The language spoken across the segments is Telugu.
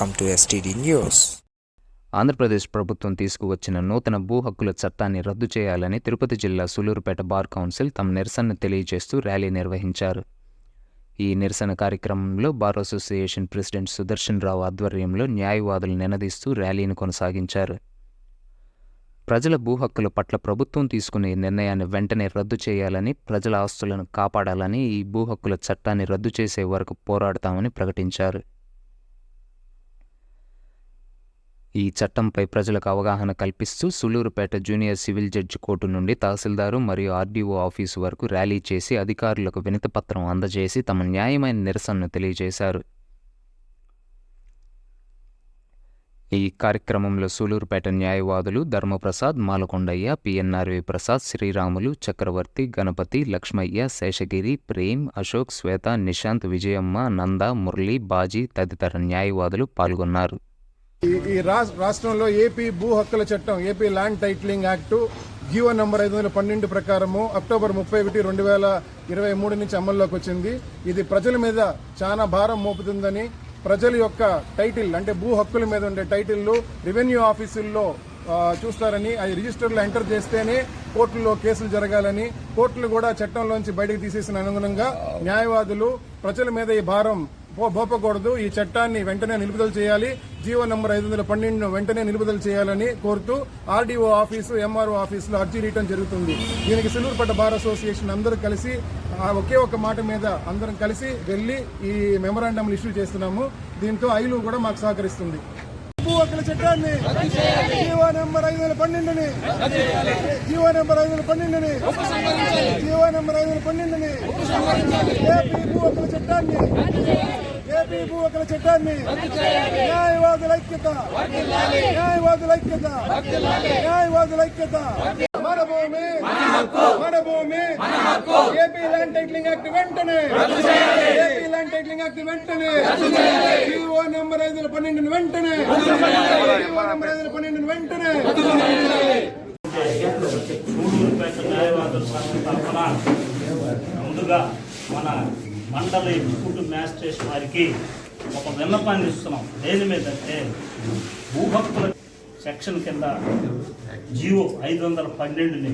Welcome to STD News. Andhra Pradesh ప్రభుత్వం తీసుకువచ్చిన నూతన భూ హక్కుల చట్టాన్ని రద్దు చేయాలని తిరుపతి జిల్లా సూలూరుపేట బార్ కౌన్సిల్ తమ నిరసనను తెలియజేస్తూ ర్యాలీ నిర్వహించారు. ఈ నిరసన కార్యక్రమంలో బార్ అసోసియేషన్ ప్రెసిడెంట్ సుదర్శన్ రావు ఆధ్వర్యంలో న్యాయవాదులు నినదీస్తూ ర్యాలీని కొనసాగించారు. ప్రజల భూ హక్కుల పట్ల ప్రభుత్వం తీసుకునే నిర్ణయాన్ని వెంటనే రద్దు చేయాలని, ప్రజల ఆస్తులను కాపాడాలని, ఈ భూ హక్కుల చట్టాన్ని రద్దు చేసే వరకు పోరాడతామని ప్రకటించారు. ఈ చట్టంపై ప్రజలకు అవగాహన కల్పిస్తూ Sullurpeta junior civil judge court నుండి తహసీల్దారు మరియు ఆర్డీఓ ఆఫీసు వరకు ర్యాలీ చేసి అధికారులకు వినతిపత్రం అందజేసి తమ న్యాయమైన నిరసనను తెలియజేశారు. ఈ కార్యక్రమంలో సూలూరుపేట న్యాయవాదులు ధర్మప్రసాద్, మాలకొండయ్య, పిఎన్ఆర్వి ప్రసాద్, శ్రీరాములు, చక్రవర్తి, గణపతి, లక్ష్మయ్య, శేషగిరి, ప్రేమ్, అశోక్, శ్వేత, నిశాంత్, విజయమ్మ, నంద, మురళి, బాజీ తదితర న్యాయవాదులు పాల్గొన్నారు. ఈ రాష్ట్రంలో ఏపీ భూ హక్కుల చట్టం, AP land titling act GO number 512 ప్రకారము అక్టోబర్ 31, 2023 నుంచి అమల్లోకి వచ్చింది. ఇది ప్రజల మీద చాలా భారం మోపుతుందని, ప్రజల యొక్క టైటిల్ అంటే భూ హక్కుల మీద ఉండే టైటిల్లు రెవెన్యూ ఆఫీసుల్లో చూస్తారని, అది రిజిస్టర్లో ఎంటర్ చేస్తేనే కోర్టుల్లో కేసులు జరగాలని, కోర్టులు కూడా చట్టంలోంచి బయటకు తీసేసిన అనుగుణంగా న్యాయవాదులు ప్రజల మీద ఈ భారం మోపకూడదు, ఈ చట్టాన్ని వెంటనే నిలుపుదల చేయాలి, జీవో నంబర్ 512 వెంటనే నిలుపుదల చేయాలని కోరుతూ ఆర్డీఓ ఆఫీసు, ఎంఆర్ఓ ఆఫీసులో అర్జీ ఇవ్వడం జరుగుతుంది. దీనికి సూలూరుపేట బార్ అసోసియేషన్ అందరూ కలిసి ఒకే ఒక మాట మీద అందరం కలిసి వెళ్లి ఈ మెమరాండంలు ఇష్యూ చేస్తున్నాము. దీంతో ఐలు కూడా మాకు సహకరిస్తుంది. భూ హక్కుల చట్టాన్ని GO number 512 GO number 512 GO number 512 AP భూ హక్కుల చట్టాన్ని ఏపీ భూ హక్కుల చట్టాన్ని న్యాయవాదుల ఐక్యత న్యాయవాదుల ఐక్యత న్యాయవాదుల ఐక్యత. మన భూమి మన భూమి ఏపీ ల్యాండ్ టైటిలింగ్ యాక్ట్ వెంటనే ఏపీ ల్యాండ్ టైటిలింగ్ యాక్ట్ వెంటనే జీవో నంబర్ 512 వెంటనే జీవో నంబర్ 512 వెంటనే. సూలూరుపేట న్యాయవాదుల సంఘం తరఫున ముందుగా మన మండల ఎగ్జిక్యూటివ్ మ్యాజిస్ట్రేట్ వారికి ఒక విన్నపాన్ని ఇస్తున్నాం. దేని మీద అంటే భూ హక్కుల సెక్షన్ కింద జీవో 512ని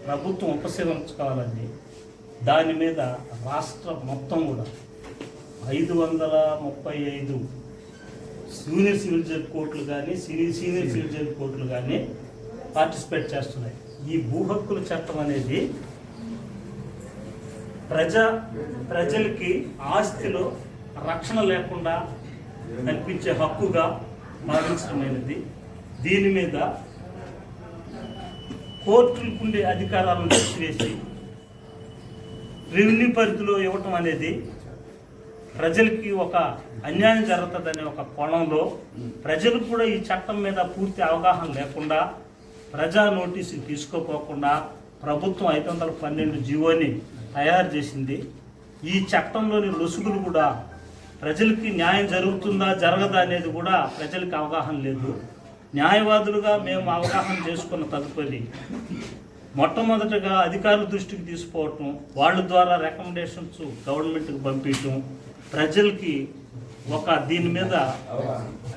ప్రభుత్వం ఉపసంహరించుకోవాలని, దాని మీద రాష్ట్రం మొత్తం కూడా 535 జూనియర్ సివిల్ జడ్జి కోర్టులు కానీ సీనియర్ సివిల్ జడ్జి కోర్టులు కానీ పార్టిసిపేట్ చేస్తున్నాయి. ఈ భూ హక్కుల చట్టం అనేది ప్రజలకి ఆస్తిలో రక్షణ లేకుండా కల్పించే హక్కుగా భావించడమైనది. దీని మీద కోర్టులకు ఉండే అధికారాలను తీసివేసి రెవెన్యూ పరిధిలో ఇవ్వటం అనేది ప్రజలకి ఒక అన్యాయం జరుగుతుందనే ఒక కోణంలో ప్రజలకు కూడా ఈ చట్టం మీద పూర్తి అవగాహన లేకుండా, ప్రజా నోటీసులు తీసుకోపోకుండా ప్రభుత్వం 512 జీవోని తయారు చేసింది. ఈ చట్టంలోని లొసుగులు కూడా ప్రజలకి న్యాయం జరుగుతుందా జరగదా అనేది కూడా ప్రజలకు అవగాహన లేదు. న్యాయవాదులుగా మేము అవగాహన చేసుకున్న తదుపరి మొట్టమొదటగా అధికారుల దృష్టికి తీసుకోవటం, వాళ్ళ ద్వారా రికమెండేషన్స్ గవర్నమెంట్కి పంపించడం, ప్రజలకి దీని మీద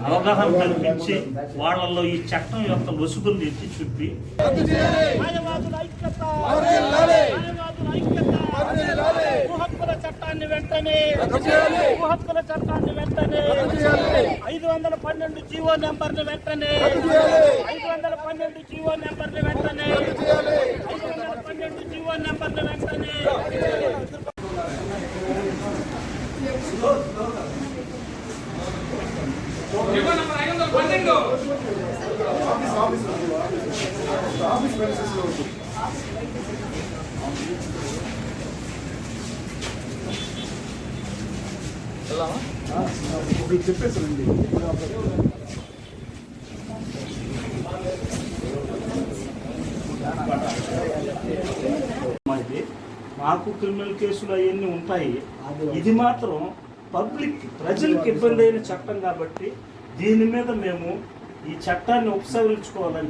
అవగాహన కల్పించి వాళ్ళల్లో ఈ చట్టం యొక్క లొసుగులు ఎత్తి చూపి చట్టాన్ని వెంటనే 512 జీవో నెంబర్ని వెంటనే 512 జీవో నెంబర్ని వెంటనే 512 జీవో నెంబర్ని వెంటనే. చెప్పేసానండి. మాకు క్రిమినల్ కేసులు అవన్నీ ఉంటాయి. ఇది మాత్రం ప్రజలకు ఇబ్బంది అయిన చట్టం కాబట్టి దీని మీద మేము ఈ చట్టాన్ని ఉపసంహరించుకోవాలని